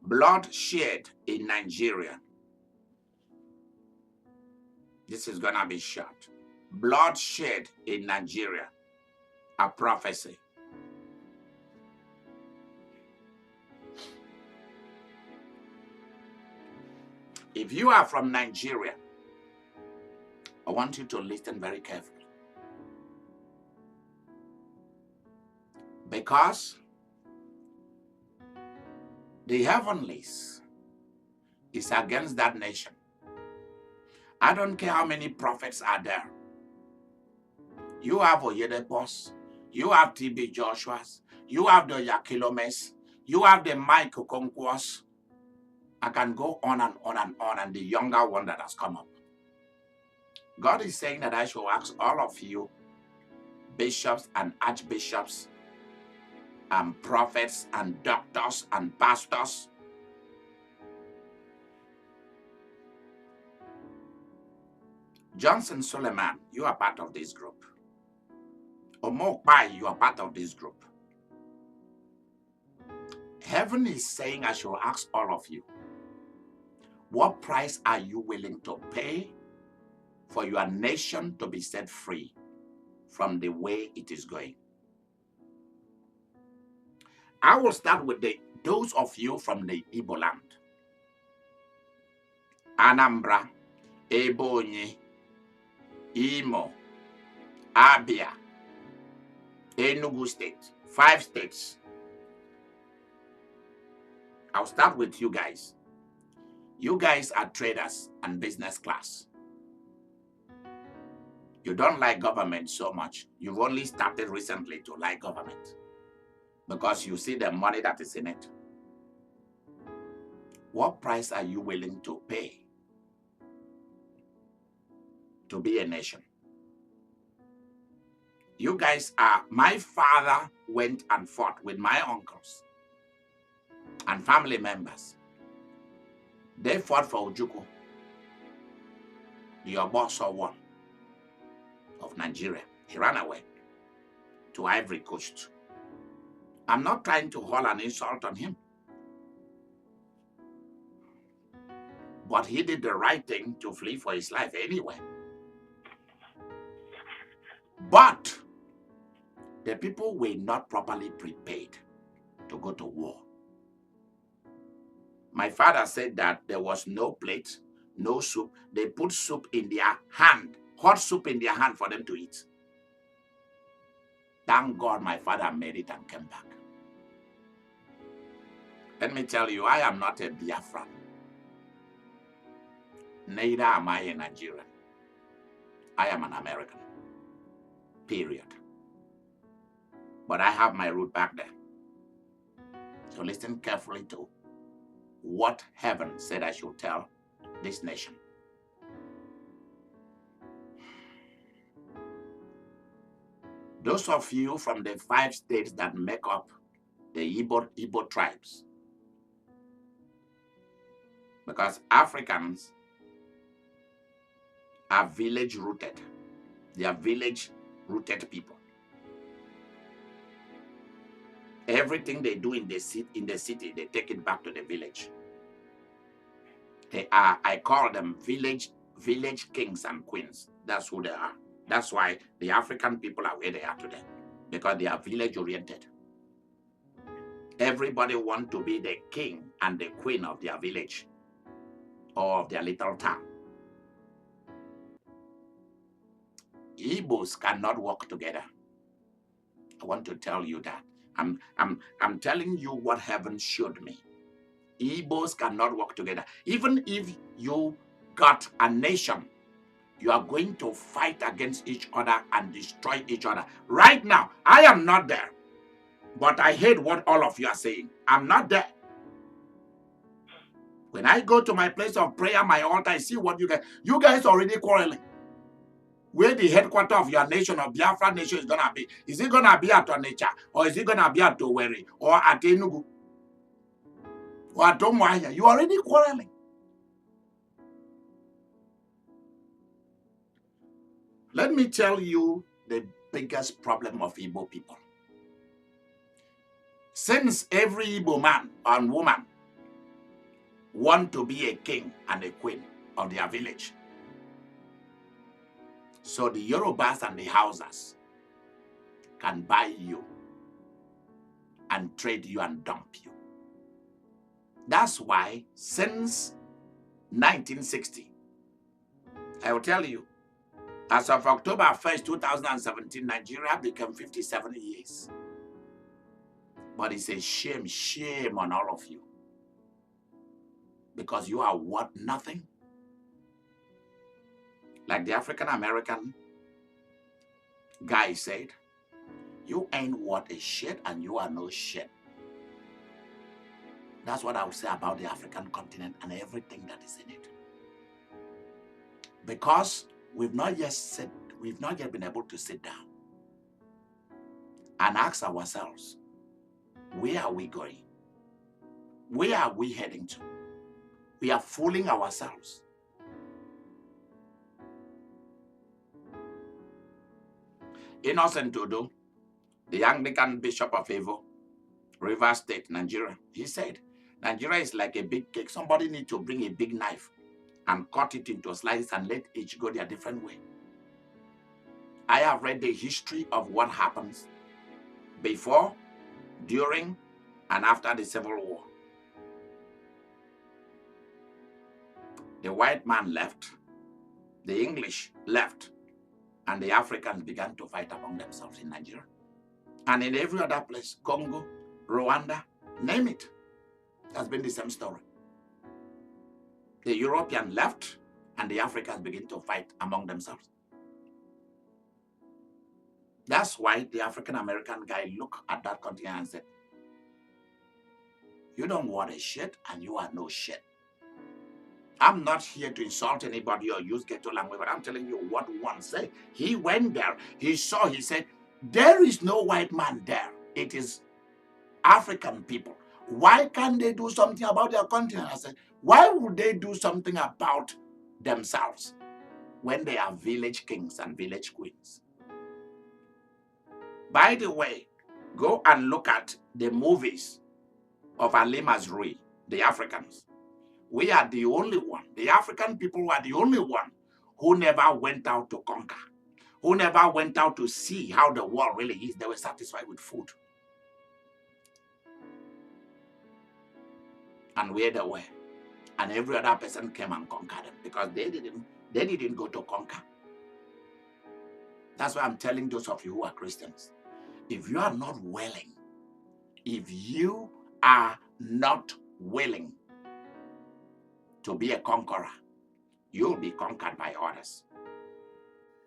Bloodshed in Nigeria. This is going to be short. Bloodshed in Nigeria. A prophecy. If you are from Nigeria, I want you to listen very carefully. Because the heavenlies is against that nation. I don't care how many prophets are there. You have IGBOS, you have TB Joshua's, you have the Yakilomes, you have the Mike Okonkwo's. I can go on and on and on, and the younger one that has come up. God is saying that I should ask all of you, bishops and archbishops, and prophets and doctors and pastors, Johnson Suleiman, you are part of this group. Omokpai, you are part of this group. Heaven is saying I should ask all of you, what price are you willing to pay for your nation to be set free from the way it is going? I will start with those of you from the Igbo land. Anambra, Ebonyi, Imo, Abia, Enugu State, 5 states. I'll start with you guys. You guys are traders and business class. You don't like government so much. You've only started recently to like government because you see the money that is in it. What price are you willing to pay to be a nation? You guys are, my father went and fought with my uncles and family members. They fought for Ojukwu, the Oboso one of Nigeria. He ran away to Ivory Coast. I'm not trying to haul an insult on him, but he did the right thing to flee for his life anyway. But the people were not properly prepared to go to war. My father said that there was no plate, no soup. They put soup in their hand, hot soup in their hand for them to eat. Thank God my father made it and came back. Let me tell you, I am not a Biafran. Neither am I a Nigerian. I am an American. Period. But I have my root back there. So listen carefully to what heaven said I should tell this nation. Those of you from the 5 states that make up the Igbo tribes, because Africans are village rooted. They are village rooted people. Everything they do in the city, they take it back to the village. They are, I call them village kings and queens. That's who they are. That's why the African people are where they are today, because they are village oriented. Everybody wants to be the king and the queen of their village or of their little town. Igbos cannot work together. I want to tell you that. I'm telling you what heaven showed me. Igbos cannot work together. Even if you got a nation, you are going to fight against each other and destroy each other. Right now, I am not there. But I hate what all of you are saying. I'm not there. When I go to my place of prayer, my altar, I see what you guys already quarreling. Where the headquarters of your nation, of Biafra nation, is going to be. Is it going to be at Onitsha? Or is it going to be at Owerri? Or at Enugu? Or at Umuahia? You already quarreling. Let me tell you the biggest problem of Igbo people. Since every Igbo man and woman want to be a king and a queen of their village. So the Yorubas and the Hausas can buy you and trade you and dump you. That's why since 1960, I will tell you, as of October 1st, 2017, Nigeria became 57 years. But it's a shame, shame on all of you. Because you are worth nothing. Like the African American guy said, you ain't worth a shit and you are no shit. That's what I would say about the African continent and everything that is in it. Because we've not yet been able to sit down and ask ourselves, where are we going? Where are we heading to? We are fooling ourselves. Innocent Odo, the Anglican Bishop of Evo, Rivers State, Nigeria, he said, Nigeria is like a big cake. Somebody needs to bring a big knife and cut it into slices and let each go their different way. I have read the history of what happens before, during, and after the Civil War. The white man left, the English left, and the Africans began to fight among themselves in Nigeria. And in every other place, Congo, Rwanda, name it, has been the same story. The European left, and the Africans begin to fight among themselves. That's why the African American guy looked at that continent and said, you don't want a shit and you are no shit. I'm not here to insult anybody or use ghetto language, but I'm telling you what one said. He went there, he saw, he said, there is no white man there. It is African people. Why can't they do something about their continent? I said, why would they do something about themselves when they are village kings and village queens? By the way, go and look at the movies of Ali Mazrui, the Africans. We are the only one, the African people were the only one who never went out to conquer, who never went out to see how the world really is. They were satisfied with food. And where they were. And every other person came and conquered them because they didn't go to conquer. That's why I'm telling those of you who are Christians, if you are not willing, to be a conqueror, you'll be conquered by others.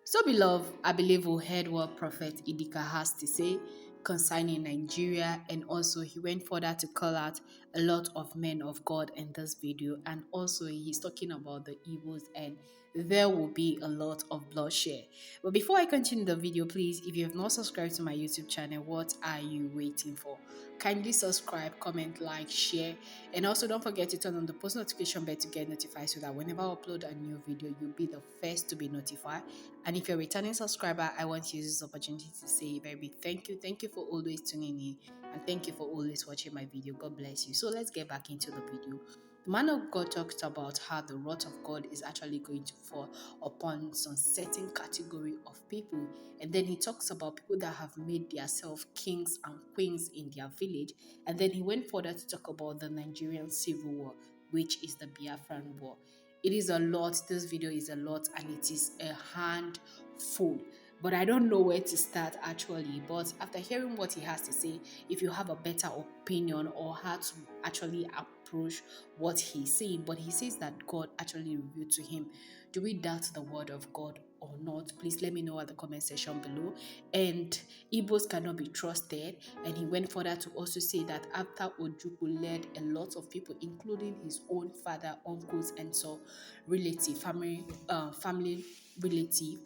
So, beloved, I believe we heard what Prophet Idika has to say concerning Nigeria, and also he went further to call out a lot of men of God in this video, and also he's talking about the evils and there will be a lot of bloodshed. But before I continue the video, please, if you have not subscribed to my YouTube channel, what are you waiting for? Kindly subscribe, comment, like, share, and also don't forget to turn on the post notification bell to get notified so that whenever I upload a new video, you'll be the first to be notified. And if you're a returning subscriber, I want to use this opportunity to say a very big thank you. Thank you for always tuning in, and thank you for always watching my video. God bless you. So let's get back into the video. The man of God talked about how the wrath of God is actually going to fall upon some certain category of people. And then he talks about people that have made themselves kings and queens in their village. And then he went further to talk about the Nigerian Civil War, which is the Biafran War. It is a lot. This video is a lot, and it is a handful. But I don't know where to start actually. But after hearing what he has to say, if you have a better opinion or how to actually approach what he's saying, but he says that God actually revealed to him. Do we doubt the word of God or not? Please let me know at the comment section below. And Igbos cannot be trusted. And he went further to also say that after Ojukwu led a lot of people, including his own father, uncles, and so family relative,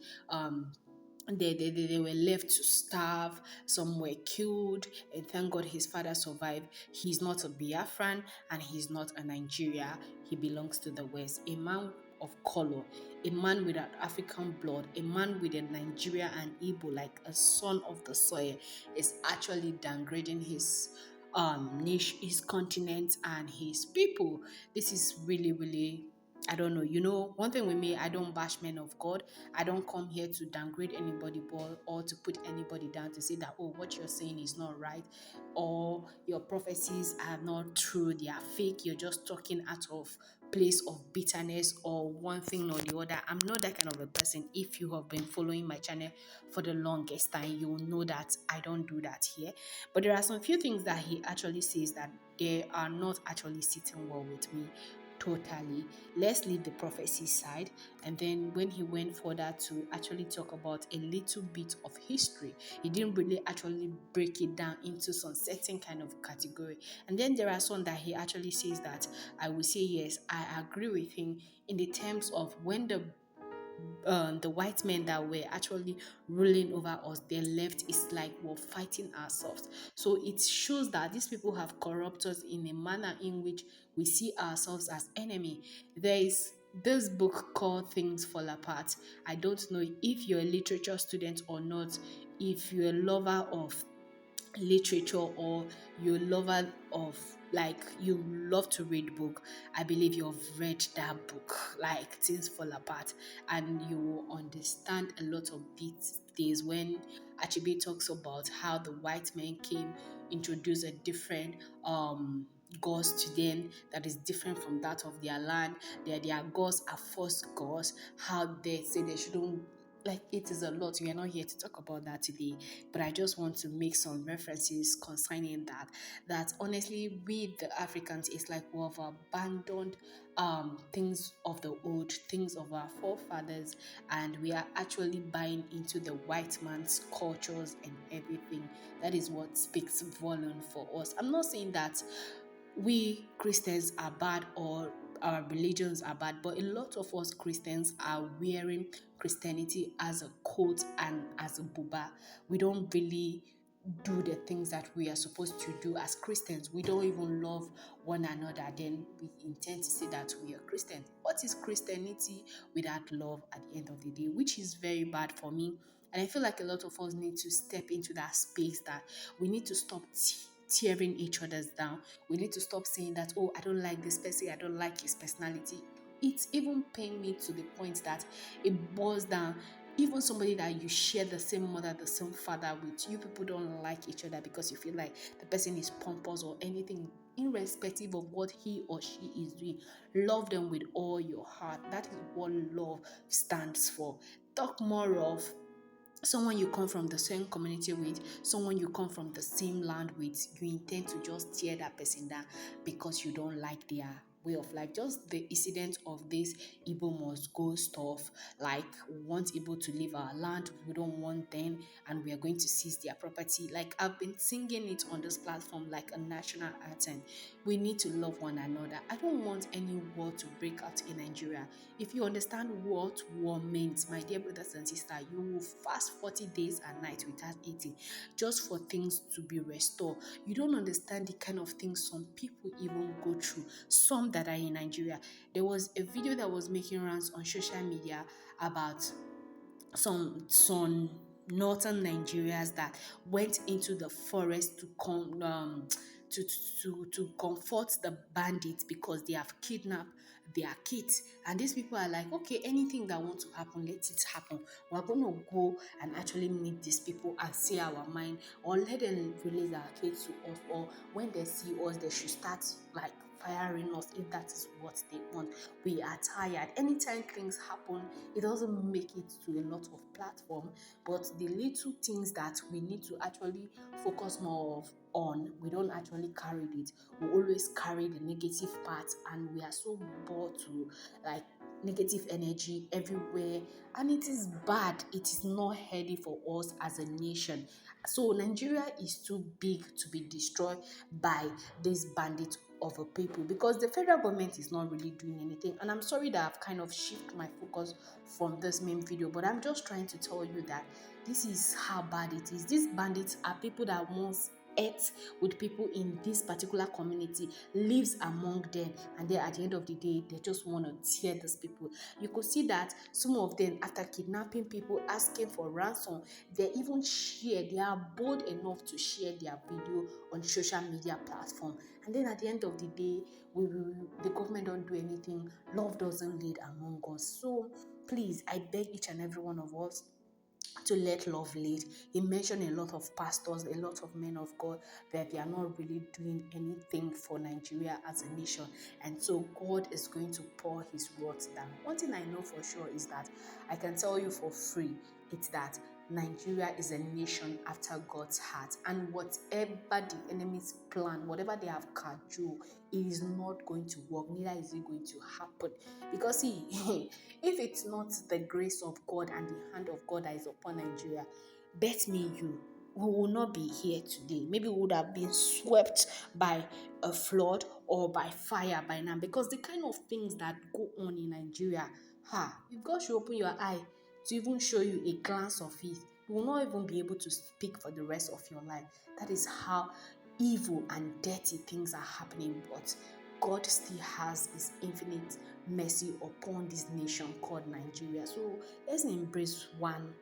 they were left to starve, some were killed, and thank God his father survived. He's not a Biafran and he's not a Nigeria. He belongs to the West. A man of color, a man with an African blood, a man with a Nigeria and Igbo, like a son of the soil, is actually downgrading his nation, his continent, and his people. This is really, really, I don't know. One thing with me, I don't bash men of God. I don't come here to downgrade anybody, or to put anybody down to say that, oh, what you're saying is not right, or your prophecies are not true, they are fake, you're just talking out of place of bitterness or one thing or the other. I'm not that kind of a person. If you have been following my channel for the longest time, you will know that I don't do that here. But there are some few things that he actually says that they are not actually sitting well with me totally. Let's leave the prophecy side. And then when he went further to actually talk about a little bit of history, he didn't really actually break it down into some certain kind of category. And then there are some that he actually says that I will say yes, I agree with him in the terms of when the white men that were actually ruling over us, they left. It's like we're fighting ourselves. So it shows that these people have corrupted us in a manner in which we see ourselves as enemy. There is this book called Things Fall Apart. I don't know if you're a literature student or not, if you're a lover of literature, or you lover of, like, you love to read book. I believe you've read that book, like Things Fall Apart, and you will understand a lot of these things when Achebe talks about how the white men came, introduce a different gods to them that is different from that of their land. Their gods are false gods. How they say they shouldn't, like, it is a lot. We are not here to talk about that today, but I just want to make some references concerning that honestly, we the Africans, it's like we have abandoned things of the old, things of our forefathers, and we are actually buying into the white man's cultures and everything. That is what speaks volume for us. I'm not saying that we Christians are bad or our religions are bad, but a lot of us Christians are wearing Christianity as a coat and as a buba. We don't really do the things that we are supposed to do as Christians. We don't even love one another. Then we intend to say that we are Christians. What is Christianity without love at the end of the day? Which is very bad for me. And I feel like a lot of us need to step into that space, that we need to stop tearing each other's down. We need to stop saying that, oh, I don't like this person, I don't like his personality. It's even pain me to the point that it boils down. Even somebody that you share the same mother, the same father with, you people don't like each other because you feel like the person is pompous or anything, irrespective of what he or she is doing. Love them with all your heart. That is what love stands for. Talk more of someone you come from the same community with, someone you come from the same land with, you intend to just tear that person down because you don't like their way of life. Just the incident of this Igbo must go stuff, like we want Igbo to leave our land, we don't want them, and we are going to seize their property. Like I've been singing it on this platform like a national anthem. We need to love one another. I don't want any war to break out in Nigeria. If you understand what war means, my dear brothers and sisters, you will fast 40 days and nights without eating just for things to be restored. You don't understand the kind of things some people even go through, some that are in Nigeria. There was a video that was making rounds on social media about some northern Nigerians that went into the forest to come to comfort the bandits because they have kidnapped their kids. And these people are like, okay, anything that wants to happen, let it happen. We're going to go and actually meet these people and see our mind, or let them release our kids to us, or when they see us, they should start like firing us if that is what they want. We are tired. Anytime things happen, it doesn't make it to a lot of platform, but the little things that we need to actually focus more on, we don't actually carry it. We always carry the negative part, and we are so bored to like negative energy everywhere, and it is bad. It is not healthy for us as a nation. So Nigeria is too big to be destroyed by this bandit of a people, because the federal government is not really doing anything. And I'm sorry that I've kind of shifted my focus from this main video, but I'm just trying to tell you that this is how bad it is. These bandits are people that once earth with people in this particular community, lives among them, and then at the end of the day they just want to tear these people. You could see that some of them, after kidnapping people, asking for ransom, they are bold enough to share their video on social media platform. And then at the end of the day, the government don't do anything. Love doesn't lead among us. So please, I beg each and every one of us to let love lead. He mentioned a lot of pastors, a lot of men of God, that they are not really doing anything for Nigeria as a nation. And so God is going to pour his words down. One thing I know for sure is that I can tell you for free, it's that Nigeria is a nation after God's heart. And whatever the enemy's plan, whatever they have cajoled, it is not going to work, neither is it going to happen. Because see, if it's not the grace of God and the hand of God that is upon Nigeria, bet me we will not be here today. Maybe we would have been swept by a flood or by fire by now, because the kind of things that go on in Nigeria, if God should open your eye to even show you a glance of it, you will not even be able to speak for the rest of your life. That is how evil and dirty things are happening. But God still has his infinite mercy upon this nation called Nigeria. So let's embrace one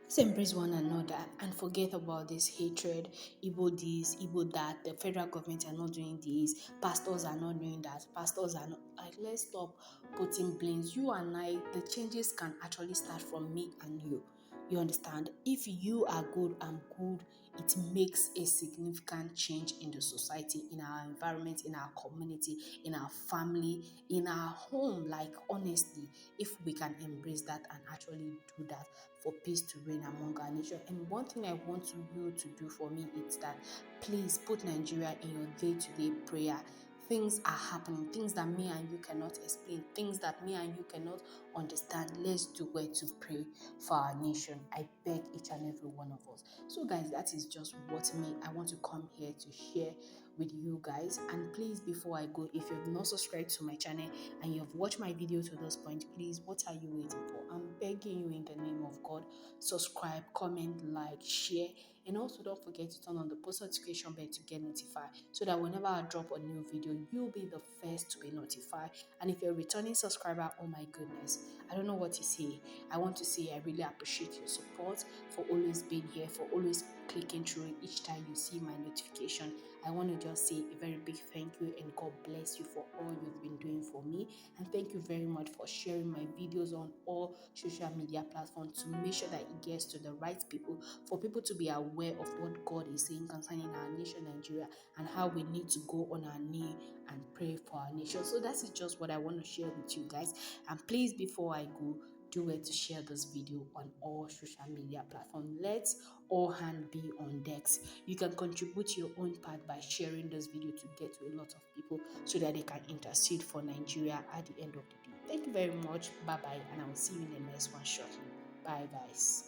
another and forget about this hatred. Igbo this, Igbo that, the federal government are not doing this, pastors are not doing that, pastors are not, like, let's stop putting blames. You and I, the changes can actually start from me and you. You understand? If you are good, I'm good, it makes a significant change in the society, in our environment, in our community, in our family, in our home. Like, honestly, if we can embrace that and actually do that for peace to reign among our nation. And one thing I want you to do for me is that please put Nigeria in your day-to-day prayer. Things are happening, things that me and you cannot explain, things that me and you cannot understand. Let's do it to pray for our nation. I beg each and every one of us. So guys, that is just what I want to come here to share with you guys. And please, before I go, if you have not subscribed to my channel and you have watched my video to this point, please, what are you waiting for? I'm begging you in the name of God, subscribe, comment, like, share, and also don't forget to turn on the post notification bell to get notified, so that whenever I drop a new video, you'll be the first to be notified. And if you're a returning subscriber, oh my goodness, I don't know what to say. I want to say I really appreciate your support, for always being here, for always clicking through each time you see my notification. I want to just say a very big thank you, and God bless you for all you've been doing for me. And thank you very much for sharing my videos on all social media platforms, to make sure that it gets to the right people, for people to be aware of what God is saying concerning our nation, Nigeria, and how we need to go on our knee and pray for our nation. So that is just what I want to share with you guys. And please, before I go, do it to share this video on all social media platforms. Let's all hands be on decks. You can contribute your own part by sharing this video to get to a lot of people, so that they can intercede for Nigeria at the end of the day. Thank you very much. Bye bye, and I will see you in the next one shortly. Bye guys.